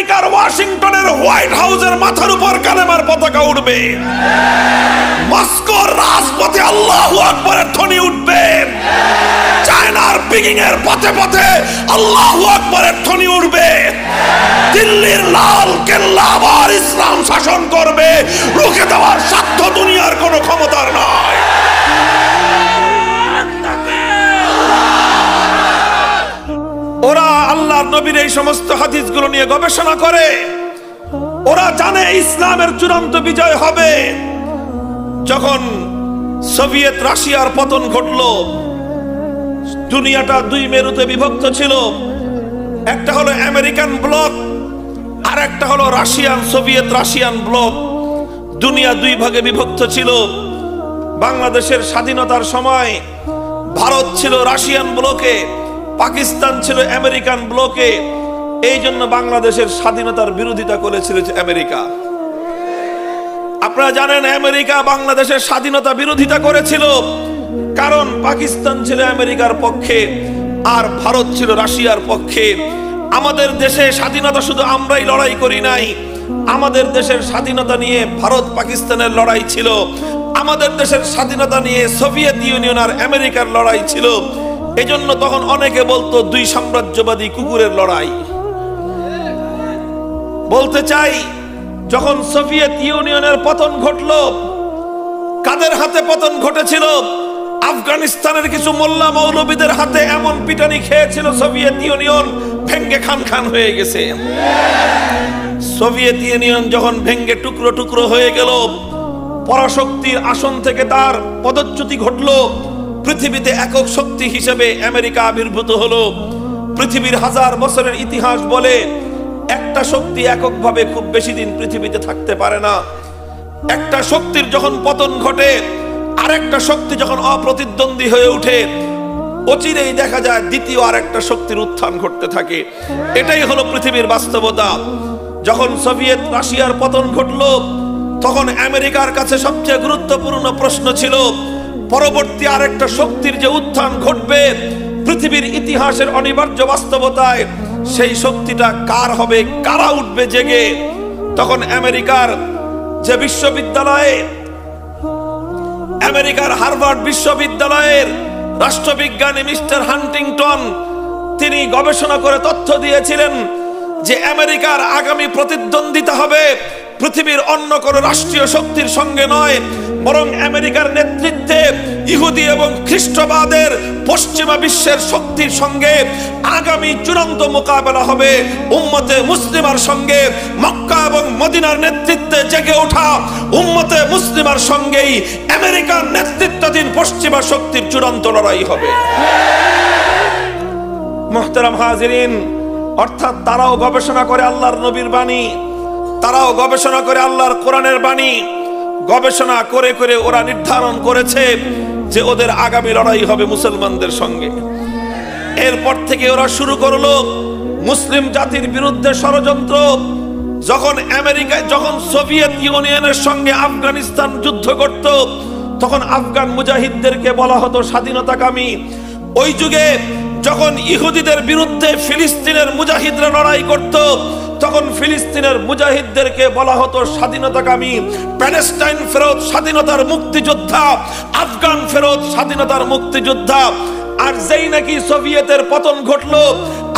আমেরিকার ওয়াশিংটনের হোয়াইট হাউসের মাথার উপর কালেমার পতাকা উঠবে, মস্কোর রাজপথে আল্লাহু আকবরের ধ্বনি উঠবে, চায়নার পিকিং এর পথে পথে আল্লাহু আকবরের ধ্বনি উঠবে, দিল্লির লাল কেল্লা আবার ইসলাম শাসন করবে। রুখে দেওয়ার সাধ্য দুনিয়ার কোনো ক্ষমতার নয়। ওরা আল্লাহর নবীর এই সমস্ত হাদিসগুলো নিয়ে গবেষণা করে। ওরা জানে ইসলামের চূড়ান্ত বিজয় হবে। যখন সোভিয়েত রাশিয়ার পতন ঘটলো, দুনিয়াটা দুই মেরুতে বিভক্ত ছিল। একটা হলো আমেরিকান ব্লক, আর একটা হলো সোভিয়েত রাশিয়ান ব্লক। দুনিয়া দুই ভাগে বিভক্ত ছিল। বাংলাদেশের স্বাধীনতার সময় ভারত ছিল রাশিয়ান ব্লকে, পাকিস্তান ছিল আমেরিকান ব্লকে। এই জন্য বাংলাদেশের স্বাধীনতার বিরোধিতা করেছিল আমেরিকা। আপনারা জানেন আমেরিকা বাংলাদেশের স্বাধীনতা বিরোধিতা করেছিল, কারণ পাকিস্তান ছিল আমেরিকার পক্ষে আর ভারত ছিল রাশিয়ার পক্ষে। আমাদের দেশে স্বাধীনতা শুধু আমরাই লড়াই করি নাই, আমাদের দেশের স্বাধীনতা নিয়ে ভারত পাকিস্তানের লড়াই ছিল, আমাদের দেশের স্বাধীনতা নিয়ে সোভিয়েত ইউনিয়ন আর আমেরিকার লড়াই ছিল। এজন্য তখন অনেকে বলতো দুই সাম্রাজ্যবাদী কুকুরের লড়াই। বলতে চাই, যখন সোভিয়েত ইউনিয়নের পতন ঘটলো, কাদের হাতে পতন ঘটেছিল? আফগানিস্তানের কিছু মোল্লা মৌলবীদের হাতে এমন পিটানি খেয়েছিল, সোভিয়েত ইউনিয়ন ভেঙ্গে খান খান হয়ে গেছে। সোভিয়েত ইউনিয়ন যখন ভেঙ্গে টুকরো টুকরো হয়ে গেল, পরাশক্তির আসন থেকে তার পদচ্যুতি ঘটলো। পৃথিবীতে একক শক্তি হিসেবে আমেরিকা আবির্ভূত হলো। পৃথিবীর হাজার বছরের ইতিহাস বলে একটা শক্তি এককভাবে খুব বেশি দিন পৃথিবীতে থাকতে পারে না। একটা শক্তির যখন পতন ঘটে, আরেকটা শক্তি যখন অপ্রতিদ্বন্দ্বী হয়ে ওঠে, অচিরেই দেখা যায় দ্বিতীয় আরেকটা শক্তির উত্থান ঘটতে থাকে। এটাই হলো পৃথিবীর বাস্তবতা। যখন সোভিয়েত রাশিয়ার পতন ঘটলো, তখন আমেরিকার কাছে সবচেয়ে গুরুত্বপূর্ণ প্রশ্ন ছিল পরবর্তী আরেকটা শক্তির যে উত্থান ঘটবে পৃথিবীর ইতিহাসের অনিবার্য বাস্তবতায়, সেই শক্তিটা কার হবে, কারা উঠবে জেগে। তখন আমেরিকার যে বিশ্ববিদ্যালয়ে, আমেরিকার হার্ভার্ড বিশ্ববিদ্যালয়ের রাষ্ট্রবিজ্ঞানী মিস্টার হান্টিংটন, তিনি গবেষণা করে তথ্য দিয়েছিলেন যে আমেরিকার আগামী প্রতিদ্বন্দ্বিতা হবে পৃথিবীর অন্য কোন রাষ্ট্রীয় শক্তির সঙ্গে নয়, বরং আমেরিকার নেতৃত্বে ইহুদি এবং খ্রিস্টবাদের পশ্চিমা বিশ্বের শক্তির সঙ্গে আগামী চূড়ান্ত মোকাবেলা হবে উম্মতে মুসলিমার সঙ্গে। মক্কা এবং মদিনার নেতৃত্বে জেগে ওঠা উম্মতে মুসলিমার সঙ্গেই আমেরিকার নেতৃত্বাধীন পশ্চিমা শক্তির চূড়ান্ত লড়াই হবে। মুহতারাম হাজিরিন, অর্থাৎ তারাও গবেষণা করে আল্লাহর নবীর বাণী, তারাও গবেষণা করে আল্লাহর কোরআনের বাণী। গবেষণা করে করে ওরা নির্ধারণ করেছে যে ওদের আগামী লড়াই হবে মুসলমানদের সঙ্গে। এরপর থেকে ওরা শুরু করলো মুসলিম জাতির বিরুদ্ধে ষড়যন্ত্র। যখন সোভিয়েত ইউনিয়নের সঙ্গে আফগানিস্তান যুদ্ধ করত, তখন আফগান মুজাহিদদেরকে বলা হতো স্বাধীনতাকামী। ওই যুগে যখন ইহুদিদের বিরুদ্ধে ফিলিস্তিনের মুজাহিদরা লড়াই করত, তখন ফিলিস্তিনের মুজাহিদদেরকে বলা হতো স্বাধীনতাকামী। প্যালেস্টাইন ফেরত স্বাধীনতার মুক্তিযোদ্ধা, আফগান ফেরত স্বাধীনতার মুক্তিযোদ্ধা। আর যেই নাকি সোভিয়েতের পতন ঘটলো,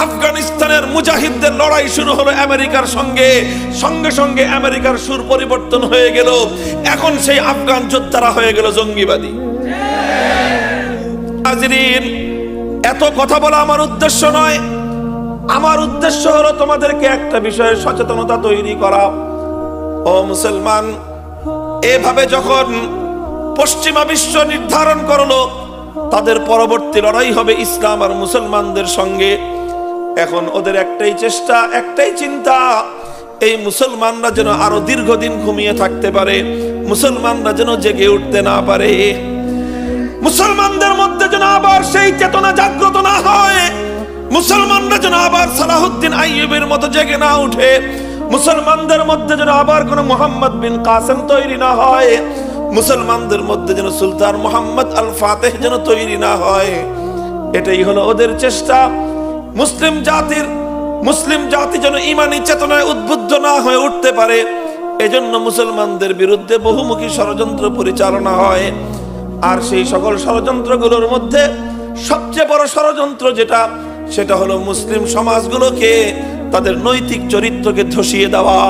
আফগানিস্তানের মুজাহিদদের লড়াই শুরু হলো আমেরিকার সঙ্গে। সঙ্গে সঙ্গে আমেরিকার সুর পরিবর্তন হয়ে গেল। এখন সেই আফগান যোদ্ধারা হয়ে গেল জঙ্গিবাদী। হাজিরিন, এত কথা বলা আমার উদ্দেশ্য নয়। আমার উদ্দেশ্য হলো তোমাদেরকে একটা বিষয়ে সচেতনতা তৈরি করা। ও মুসলমান, এভাবে যখন পশ্চিমা বিশ্ব নির্ধারণ করলো তাদের পরবর্তী লড়াই হবে ইসলাম আর মুসলমানদের সঙ্গে, এখন ওদের একটাই চেষ্টা, একটাই চিন্তা, এই মুসলমানরা যেন আরো দীর্ঘদিন ঘুমিয়ে থাকতে পারে, মুসলমানরা যেন জেগে উঠতে না পারে, মুসলমানদের মধ্যে যেন আবার সেই চেতনা জাগ্রত না হয়, মুসলমানরা যেন আবার সালাহুদ্দিন আইয়ুবের মতো জেগে না উঠে, মুসলমানদের মধ্যে যেন আবার কোন মোহাম্মদ বিন কাসেম তৈরি না হয়, মুসলমানদের মধ্যে যেন সুলতান মোহাম্মদ আল ফাতেহ যেন তৈরি না হয়। এটাই হলো ওদের চেষ্টা। মুসলিম জাতির মুসলিম জাতি যেন ঈমানি চেতনায় উদ্বুদ্ধ না হয়ে উঠতে পারে, এজন্য মুসলমানদের বিরুদ্ধে বহুমুখী ষড়যন্ত্র পরিচালনা হয়। আর সেই সকল ষড়যন্ত্রগুলোর মধ্যে সবচেয়ে বড় ষড়যন্ত্র যেটা, সেটা হলো মুসলিম সমাজগুলোকে, তাদের নৈতিক চরিত্রকে ধসিয়ে দেওয়া।